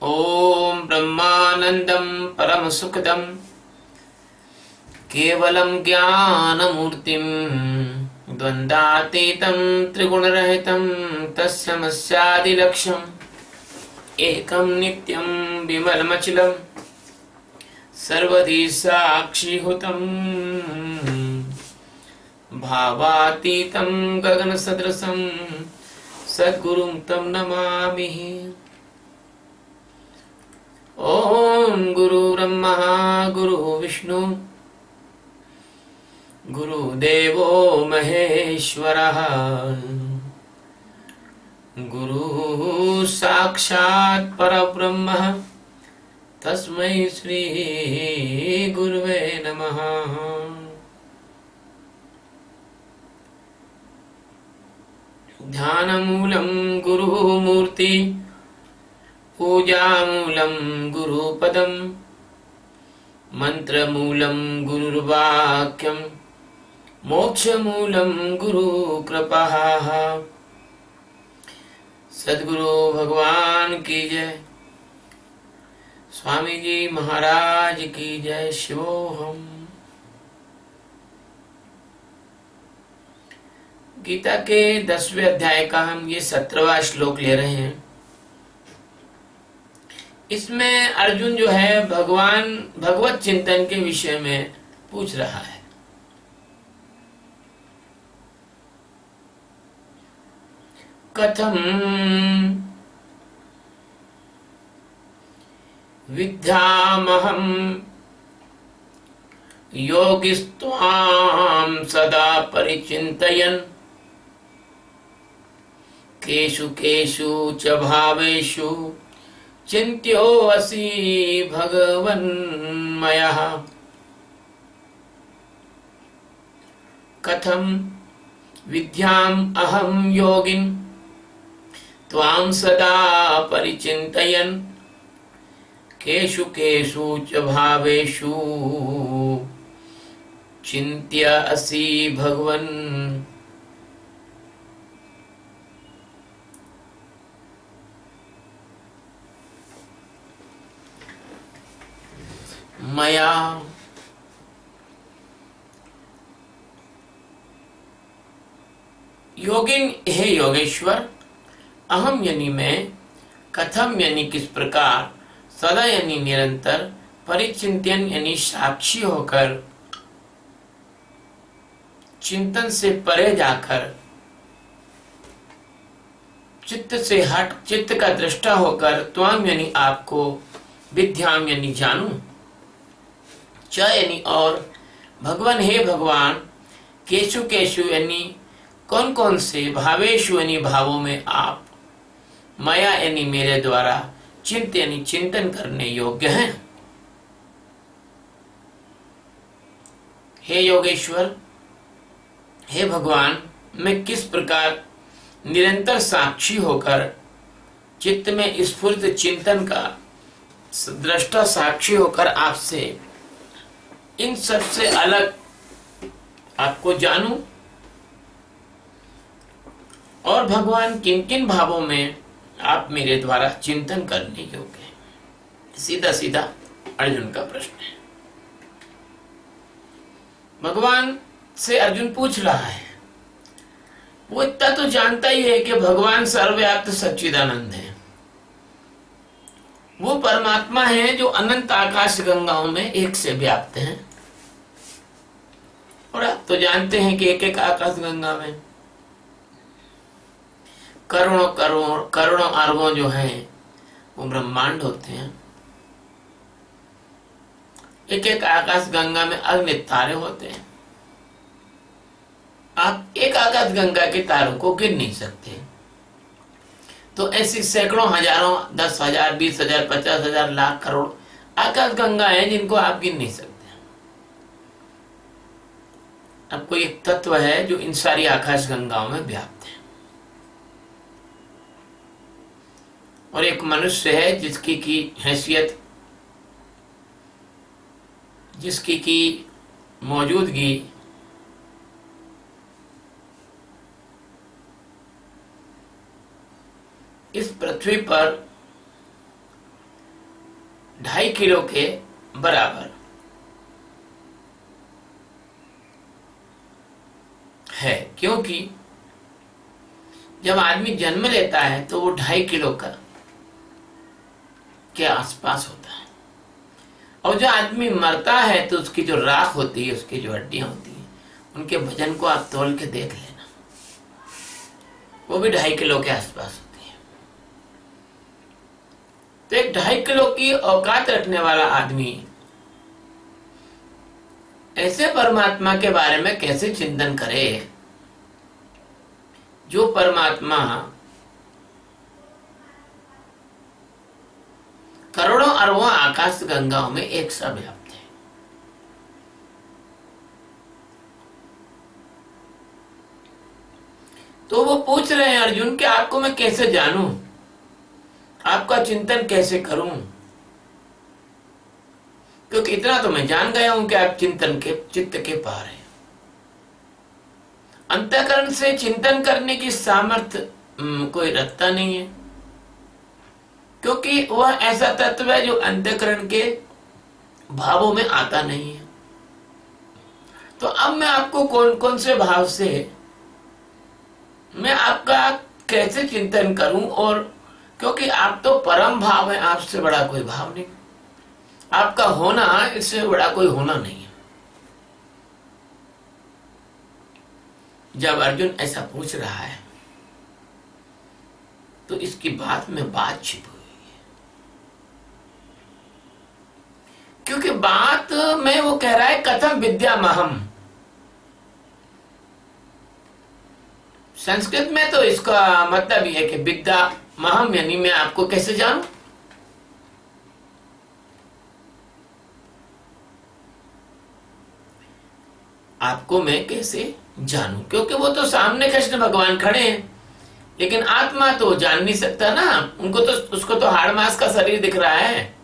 ओम ब्रह्मानंदं परमसुखदं केवलं ज्ञानमूर्तिं द्वन्द्वातीतं त्रिगुणरहितं तस्मैवादिलक्ष्यम् एकं नित्यं विमलमचलं सर्वधी साक्षिभूतं भावातीतं गगनसदृशं सद्गुरुं तं नमामि। ओम गुरु ब्रह्मा गुरु विष्णु गुरुदेवो महेश्वरः गुरु साक्षात् परब्रह्म तस्मै श्री गुरुवे नमः। ध्यानमूलं गुरुमूर्ति पूजामूलं गुरुपदं मंत्रमूलं गुरुर्वाक्यं मोक्षमूलं गुरुकृपा। सद्गुरु भगवान की जय, स्वामी जी महाराज की जय। शिवोहम। गीता के 10वें अध्याय का हम ये 17वां श्लोक ले रहे हैं। इसमें अर्जुन जो है भगवत चिंतन के विषय में पूछ रहा है। कथम विद्यामहं योगिस्त्वां सदा परिचिन्तयन् केषु केषु च भावेषु चिन्त्योऽसि भगवन्मयः। कथं विद्याम् अहं योगिन् त्वां सदा परिचिन्तयन् केषु केषु च भावेषु चिन्त्यसि भगवन्। मया योगिन हे योगेश्वर, अहम यानी मैं, कथम यानी किस प्रकार, सदा यानी निरंतर, परिचिंतन यानी साक्षी होकर, चिंतन से परे जाकर, चित्त से हट चित्त का दृष्टा होकर, त्वाम यानी आपको, विद्याम यानी जानू, च यानी और, भगवान हे भगवान, केशु केशु यानी कौन कौन से, भावेशु यानी भावों में आप, मया यानी मेरे द्वारा, चिंत यानी चिंतन करने योग्य हैं। हे योगेश्वर, हे भगवान, मैं किस प्रकार निरंतर साक्षी होकर, चित्त में स्फुरित चिंतन का दृष्टा साक्षी होकर आपसे, इन सब से अलग आपको जानूं, और भगवान किन किन भावों में आप मेरे द्वारा चिंतन करने योग्य हैं। सीधा सीधा अर्जुन का प्रश्न है। भगवान से अर्जुन पूछ रहा है। वो इतना तो जानता ही है कि भगवान सर्वव्याप्त सच्चिदानंद है। वो परमात्मा है जो अनंत आकाश गंगाओं में एक से व्याप्त हैं। और आप तो जानते हैं कि एक एक आकाश गंगा में करोड़ों करोड़ करोड़ों अरबों जो हैं वो ब्रह्मांड होते हैं। एक एक आकाश गंगा में अग्नि तारे होते हैं। आप एक आकाश गंगा के तारों को गिन नहीं सकते। तो ऐसी सैकड़ों हजारों 10,000 20,000 50,000 लाख करोड़ आकाश गंगा है जिनको आप गिन नहीं सकते। अब कोई एक तत्व है जो इन सारी आकाश गंगाओं में व्याप्त है, और एक मनुष्य है जिसकी की हैसियत, जिसकी की मौजूदगी इस पृथ्वी पर किलो के बराबर है, क्योंकि जब आदमी जन्म लेता है तो वो 2.5 किलो का के आसपास होता है, और जो आदमी मरता है तो उसकी जो राख होती है, उसकी जो हड्डियां होती हैं, उनके वजन को आप तौल के देख लेना, वो भी 2.5 किलो के आसपास होती है। तो एक 2.5 किलो की औकात रखने वाला आदमी ऐसे परमात्मा के बारे में कैसे चिंतन करे जो परमात्मा करोड़ों अरबों आकाश गंगाओं में एक सा व्याप्त है। तो वो पूछ रहे हैं अर्जुन कि आपको मैं कैसे जानूं, आपका चिंतन कैसे करूं, क्योंकि इतना तो मैं जान गया हूं कि आप चिंतन के चित्त के पार हैं। अंतःकरण से चिंतन करने की सामर्थ्य कोई रखता नहीं है, क्योंकि वह ऐसा तत्व है जो अंतःकरण के भावों में आता नहीं है। तो अब मैं आपको कौन कौन से भाव से मैं आपका कैसे चिंतन करूं, और क्योंकि आप तो परम भाव है, आपसे बड़ा कोई भाव नहीं, आपका होना इससे बड़ा कोई होना नहीं है। जब अर्जुन ऐसा पूछ रहा है तो इसकी बात में बात छिपी हुई है, क्योंकि बात में वो कह रहा है कथम विद्यामहम। संस्कृत में तो इसका मतलब ये है कि विद्या महम यानी मैं आपको कैसे जानूं। आपको मैं कैसे जानूं, क्योंकि वो तो सामने कृष्ण भगवान खड़े हैं, लेकिन आत्मा तो जान नहीं सकता ना, उनको तो उसको तो हाड़ मांस का शरीर दिख रहा है,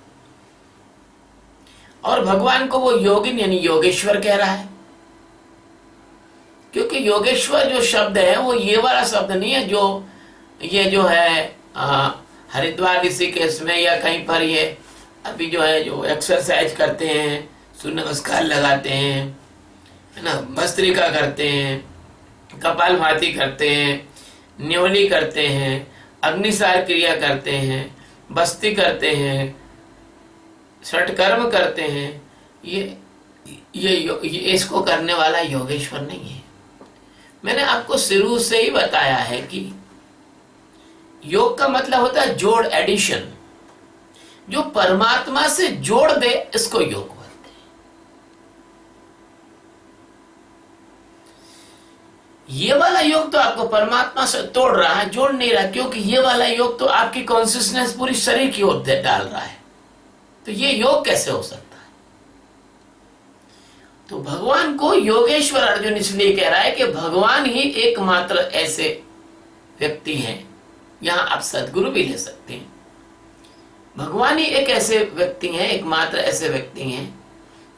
और भगवान को वो योगिन यानी योगेश्वर कह रहा है। क्योंकि योगेश्वर जो शब्द है वो ये वाला शब्द नहीं है जो ये जो है हरिद्वार ऋषिकेश में या कहीं पर ये अभी जो है जो एक्सरसाइज करते हैं, सूर्य नमस्कार लगाते हैं, है ना, भस्त्रिका करते हैं, कपालभाति करते हैं, न्योली करते हैं, अग्निसार क्रिया करते हैं, बस्ती करते हैं, षटकर्म करते हैं, ये इसको करने वाला योगेश्वर नहीं है। मैंने आपको शुरू से ही बताया है कि योग का मतलब होता है जोड़, एडिशन। जो परमात्मा से जोड़ दे इसको योग बोलते हैं। ये वाला योग तो आपको परमात्मा से तोड़ रहा है, जोड़ नहीं रहा, क्योंकि ये वाला योग तो आपकी कॉन्सियसनेस पूरी शरीर की ओर डाल रहा है। तो ये योग कैसे हो सकता है? तो भगवान को योगेश्वर अर्जुन इसलिए कह रहा है कि भगवान ही एकमात्र ऐसे व्यक्ति हैं, यहां आप सदगुरु भी ले सकते हैं, भगवान ही एक ऐसे व्यक्ति हैं, एकमात्र ऐसे व्यक्ति हैं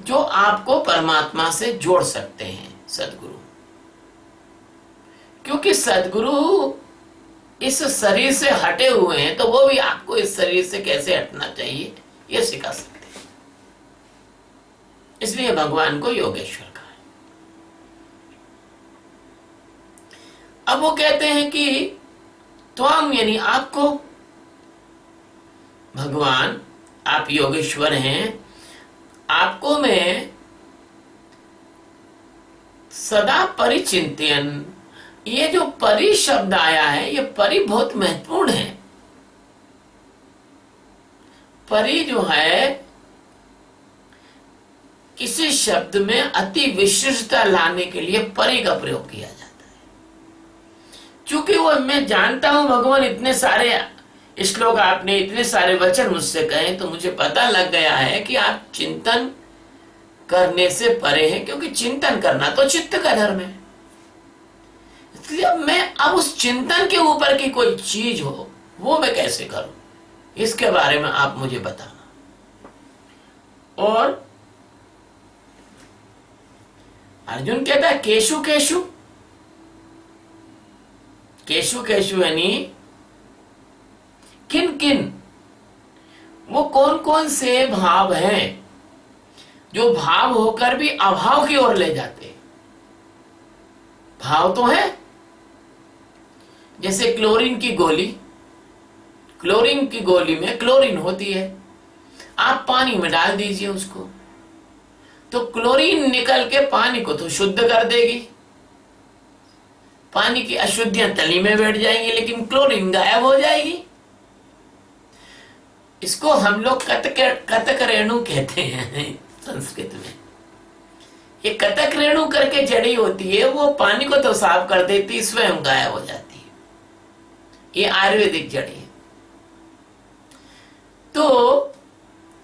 जो आपको परमात्मा से जोड़ सकते हैं, सदगुरु। क्योंकि सदगुरु इस शरीर से हटे हुए हैं, तो वो भी आपको इस शरीर से कैसे हटना चाहिए ये सिखा सकते हैं। इसलिए भगवान को योगेश्वर कहा है। अब वो कहते हैं कि त्वाम यानी आपको, भगवान आप योगेश्वर हैं, आपको मैं सदा परिचिंतन, ये जो परि शब्द आया है, ये परि बहुत महत्वपूर्ण है। परि जो है किसी शब्द में अति विशिष्टता लाने के लिए परि का प्रयोग किया जाता है। चूंकि वो मैं जानता हूं भगवान इतने सारे श्लोक आपने, इतने सारे वचन मुझसे कहे, तो मुझे पता लग गया है कि आप चिंतन करने से परे हैं, क्योंकि चिंतन करना तो चित्त का धर्म है। इसलिए मैं अब उस चिंतन के ऊपर की कोई चीज हो वो मैं कैसे करूं, इसके बारे में आप मुझे बताना। और अर्जुन कहता है केशु केशु, केशु केशु यानी किन किन वो कौन कौन से भाव हैं जो भाव होकर भी अभाव की ओर ले जाते हैं? भाव तो है, जैसे क्लोरीन की गोली, क्लोरीन की गोली में क्लोरीन होती है, आप पानी में डाल दीजिए उसको, तो क्लोरीन निकल के पानी को तो शुद्ध कर देगी, पानी की अशुद्धियां तली में बैठ जाएंगी, लेकिन क्लोरीन गायब हो जाएगी। इसको हम लोग कतक रेणु कहते हैं संस्कृत में। ये कतक रेणु करके जड़ी होती है, वो पानी को तो साफ कर देती है, स्वयं गायब हो जाती है। ये आयुर्वेदिक जड़ी है। तो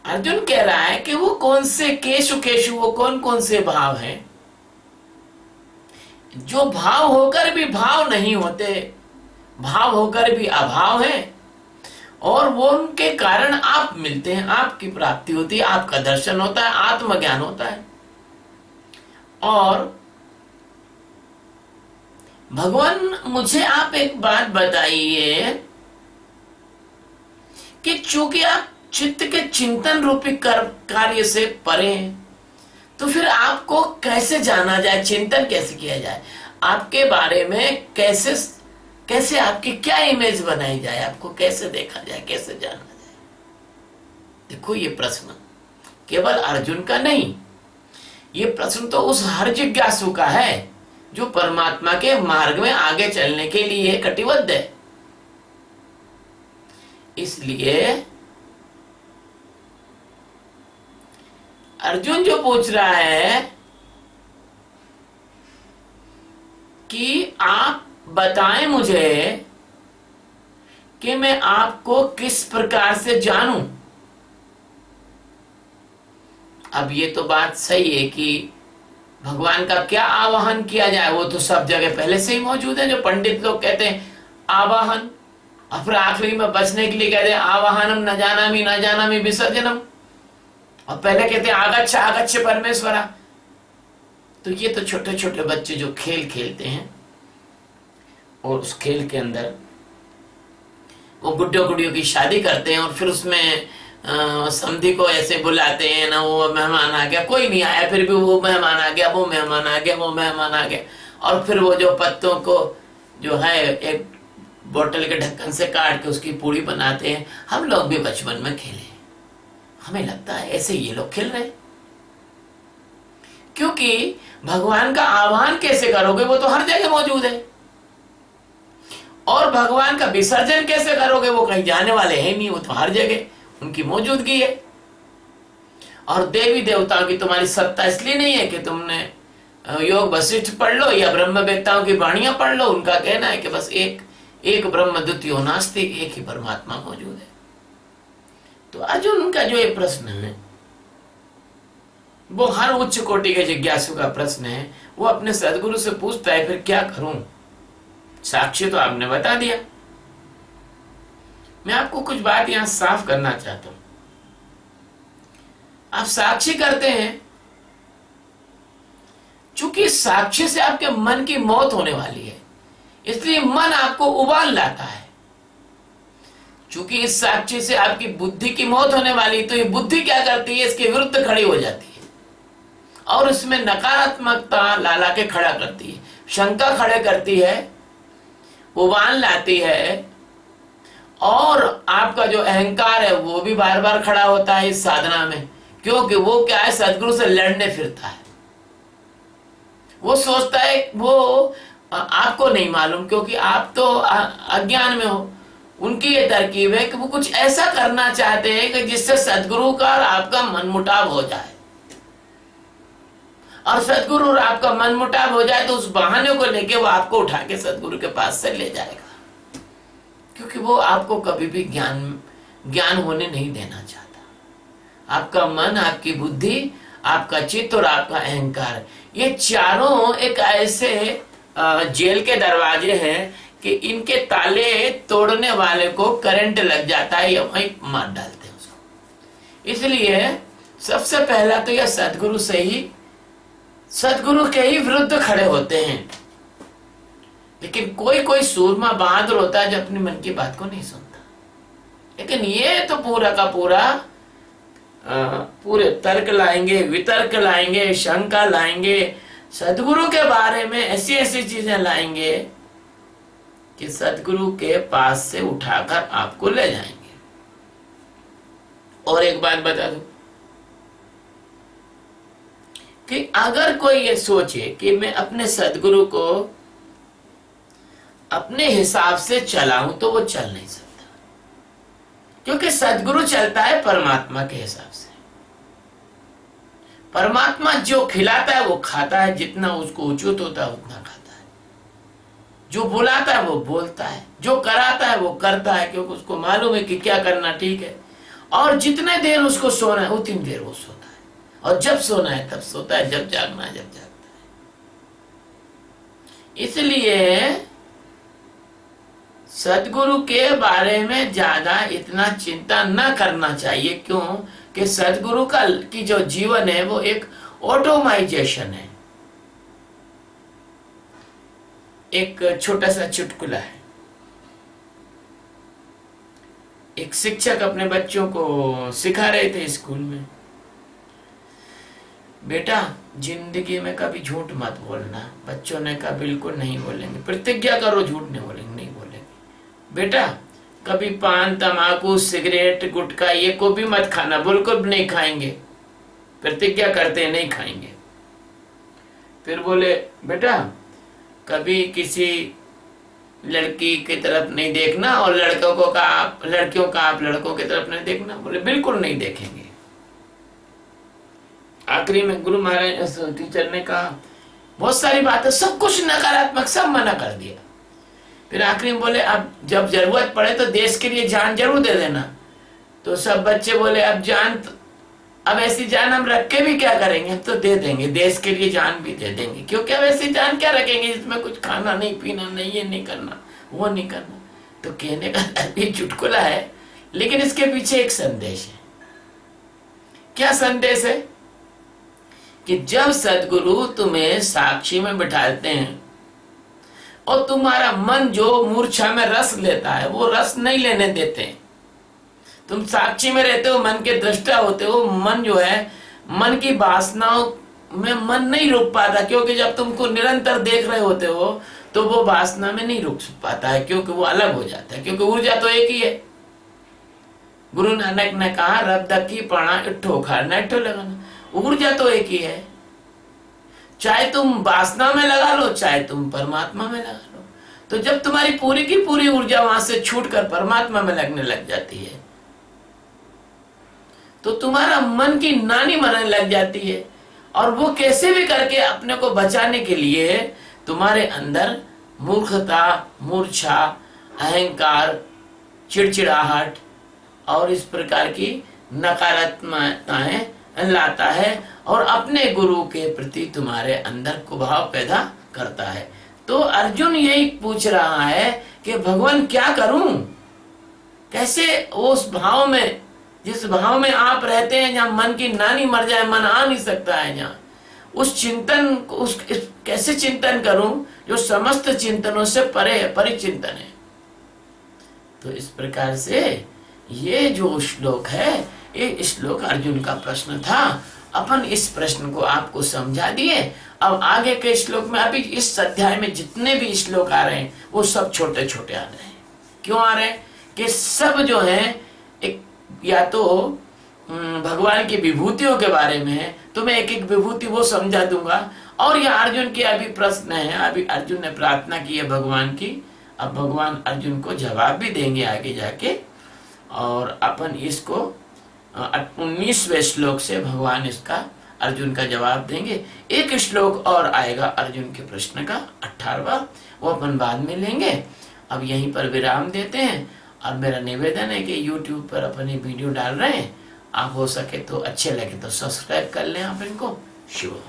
अर्जुन कह रहा है कि वो कौन से केशु केशु, वो कौन कौन से भाव हैं जो भाव होकर भी भाव नहीं होते, भाव होकर भी अभाव है, और वो उनके कारण आप मिलते हैं, आपकी प्राप्ति होती है, आपका दर्शन होता है, आत्मज्ञान होता है। और भगवान मुझे आप एक बात बताइए कि चूंकि आप चित्त के चिंतन रूपी कार्य से परे हैं, तो फिर आपको कैसे जाना जाए, चिंतन कैसे किया जाए, आपके बारे में कैसे कैसे आपकी क्या इमेज बनाई जाए, आपको कैसे देखा जाए, कैसे जाना जाए। देखो ये प्रश्न केवल अर्जुन का नहीं, ये प्रश्न तो उस हर जिज्ञासु का है जो परमात्मा के मार्ग में आगे चलने के लिए कटिबद्ध है। इसलिए अर्जुन जो पूछ रहा है कि आप बताएं मुझे कि मैं आपको किस प्रकार से जानूं। अब ये तो बात सही है कि भगवान का क्या आवाहन किया जाए, वो तो सब जगह पहले से ही मौजूद है। जो पंडित लोग कहते हैं आवाहन, और फिर आखिरी में बचने के लिए कहते हैं आवाहनम न जानामि विसर्जनम, और पहले कहते हैं आगच्छ आगच्छ परमेश्वरा। तो ये तो छोटे छोटे बच्चे जो खेल खेलते हैं, और उस खेल के अंदर वो गुड्डो गुड़ियों की शादी करते हैं, और फिर उसमें समधी को ऐसे बुलाते हैं ना, वो मेहमान आ गया, कोई नहीं आया, फिर भी वो मेहमान आ गया, वो मेहमान आ गया, वो मेहमान आ गया, और फिर वो जो पत्तों को जो है एक बोतल के ढक्कन से काट के उसकी पूड़ी बनाते हैं। हम लोग भी बचपन में खेले, हमें लगता है ऐसे ये लोग खेल रहे, क्योंकि भगवान का आह्वान कैसे करोगे, वो तो हर जगह मौजूद है, और भगवान का विसर्जन कैसे करोगे, वो कहीं जाने वाले हैं नहीं, वो तो हर जगह उनकी मौजूदगी है। और देवी देवताओं की तुम्हारी सत्ता इसलिए नहीं है कि तुमने योग वशिष्ठ पढ़ लो या ब्रह्म वेत्ताओं की वाणियां पढ़ लो, उनका कहना है कि बस एक ब्रह्म द्वितीयो नास्ति, एक ही परमात्मा मौजूद है। तो अर्जुन उनका जो ये प्रश्न है वो हर उच्च कोटि के जिज्ञासु का प्रश्न है। वो अपने सदगुरु से पूछता है फिर क्या करूं। साक्ष्य तो आपने बता दिया, मैं आपको कुछ बात यहां साफ करना चाहता हूं। आप साक्षी करते हैं, चूंकि साक्ष्य से आपके मन की मौत होने वाली है, इसलिए मन आपको उबाल लाता है। चूंकि इस साक्ष्य से आपकी बुद्धि की मौत होने वाली, तो ये बुद्धि क्या करती है, इसके विरुद्ध खड़ी हो जाती है और उसमें नकारात्मकता ला के खड़ा करती है, शंका खड़े करती है, उबाल लाती है, और आपका जो अहंकार है वो भी बार बार खड़ा होता है इस साधना में, क्योंकि वो क्या है, सदगुरु से लड़ने फिरता है। वो सोचता है, वो आपको नहीं मालूम क्योंकि आप तो अज्ञान में हो। उनकी ये तरकीब है कि वो कुछ ऐसा करना चाहते हैं कि जिससे सदगुरु का और आपका मनमुटाव हो जाए, और सदगुरु और आपका मनमुटाव हो जाए तो उस बहाने को लेके वो आपको उठा के सदगुरु के पास से ले जाएगा, क्योंकि वो आपको कभी भी ज्ञान होने नहीं देना चाहता। आपका मन, आपकी बुद्धि, आपका चित्त और आपका अहंकार, ये चारों एक ऐसे जेल के दरवाजे हैं कि इनके ताले तोड़ने वाले को करंट लग जाता है या वहीं मार डालते हैं उसको। इसलिए सबसे पहला तो यह सदगुरु के ही विरुद्ध खड़े होते हैं। लेकिन कोई सूरमा बहादुर होता है जो अपने मन की बात को नहीं सुनता, लेकिन ये तो पूरा का पूरा पूरे तर्क लाएंगे, वितर्क लाएंगे, शंका लाएंगे, सदगुरु के बारे में ऐसी ऐसी चीजें लाएंगे कि सदगुरु के पास से उठाकर आपको ले जाएंगे। और एक बात बता दूं कि अगर कोई ये सोचे कि मैं अपने सदगुरु को अपने हिसाब से चलाऊं तो वो चल नहीं सकता, क्योंकि सदगुरु चलता है परमात्मा के हिसाब से। परमात्मा जो खिलाता है वो खाता है, जितना उसको उचित होता है उतना खाता है। जो बुलाता है वो बोलता है, जो कराता है वो करता है, क्योंकि उसको मालूम है कि क्या करना ठीक है। और जितने देर उसको सोना है उतनी देर वो सोता है, और जब सोना है तब सोता है, जब जागना है जब जागता है। इसलिए सदगुरु के बारे में ज्यादा इतना चिंता न करना चाहिए। क्यों कि सदगुरु की जो जीवन है वो एक ऑटोमाइजेशन है। एक छोटा सा चुटकुला है। एक शिक्षक अपने बच्चों को सिखा रहे थे स्कूल में, बेटा जिंदगी में कभी झूठ मत बोलना। बच्चों ने कहा बिल्कुल नहीं बोलेंगे। प्रतिज्ञा करो झूठ नहीं बोलेंगे। नहीं बोलेंगे। बेटा कभी पान, तंबाकू, सिगरेट, गुटखा ये को भी मत खाना। बिल्कुल नहीं खाएंगे। प्रतिज्ञा करते हैं नहीं खाएंगे। फिर बोले बेटा कभी किसी लड़की की तरफ नहीं देखना, और लड़कियों का आप लड़कों की तरफ नहीं देखना। बोले बिल्कुल नहीं देखेंगे। आखिरी में गुरु महाराज टीचर ने कहा बहुत सारी बातें, सब कुछ नकारात्मक, सब मना कर दिया। फिर आखिरी में बोले अब जब जरूरत पड़े तो देश के लिए जान जरूर दे देना। तो सब बच्चे बोले अब ऐसी जान हम रख के भी क्या करेंगे, हम तो दे देंगे, देश के लिए जान भी दे देंगे। क्योंकि अब ऐसी जान क्या रखेंगे जिसमें कुछ खाना नहीं, पीना नहीं, ये नहीं करना, वो नहीं करना। तो कहने का ये चुटकुला है, लेकिन इसके पीछे एक संदेश है। क्या संदेश है? कि जब सदगुरु तुम्हें साक्षी में बिठाते हैं और तुम्हारा मन जो मूर्छा में रस लेता है वो रस नहीं लेने देते। तुम साक्षी में रहते हो, मन के दृष्टा होते हो। मन जो है, मन की वासनाओं में मन नहीं रुक पाता, क्योंकि जब तुमको निरंतर देख रहे होते हो तो वो वासना में नहीं रुक पाता है, क्योंकि वो अलग हो जाता है। क्योंकि ऊर्जा तो एक ही है। गुरु नानक ने कहा रब दकी पढ़ा इट्ठो खाना इट्ठो लगाना। ऊर्जा तो एक ही है। चाहे तुम वासना में लगा लो, चाहे तुम परमात्मा में लगा लो। तो जब तुम्हारी पूरी की पूरी ऊर्जा वहां से छूटकर परमात्मा में लगने लग जाती है तो तुम्हारा मन की नानी मरने लग जाती है। और वो कैसे भी करके अपने को बचाने के लिए तुम्हारे अंदर मूर्खता, मूर्छा, अहंकार, चिड़चिड़ाहट और इस प्रकार की नकारात्मकताएं लाता है और अपने गुरु के प्रति तुम्हारे अंदर कुभाव पैदा करता है। तो अर्जुन यही पूछ रहा है कि भगवान क्या करूं, कैसे उस भाव में, जिस भाव में आप रहते हैं जहां मन की नानी मर जाए, मन आ नहीं सकता है, जहां उस चिंतन को कैसे चिंतन करूं जो समस्त चिंतनों से परे है, परिचिंतन है। तो इस प्रकार से ये जो श्लोक है, ये श्लोक अर्जुन का प्रश्न था। अपन इस प्रश्न को आपको समझा दिए। अब आगे के श्लोक में, अभी इस अध्याय में जितने भी श्लोक आ रहे हैं वो सब छोटे छोटे आ रहे हैं। क्यों आ रहे हैं? कि सब जो है एक या तो भगवान की विभूतियों के बारे में है, तो मैं एक एक विभूति वो समझा दूंगा। और यह अर्जुन के अभी प्रश्न है, अभी अर्जुन ने प्रार्थना की है भगवान की, अब भगवान अर्जुन को जवाब भी देंगे आगे जाके। और अपन इसको 19वें श्लोक से भगवान इसका अर्जुन का जवाब देंगे। एक श्लोक और आएगा अर्जुन के प्रश्न का 18वां, वो अपन बाद में लेंगे। अब यहीं पर विराम देते हैं। और मेरा निवेदन है कि YouTube पर अपन ये वीडियो डाल रहे हैं, आप हो सके तो अच्छे लगे तो सब्सक्राइब कर लें आप इनको। शुभ।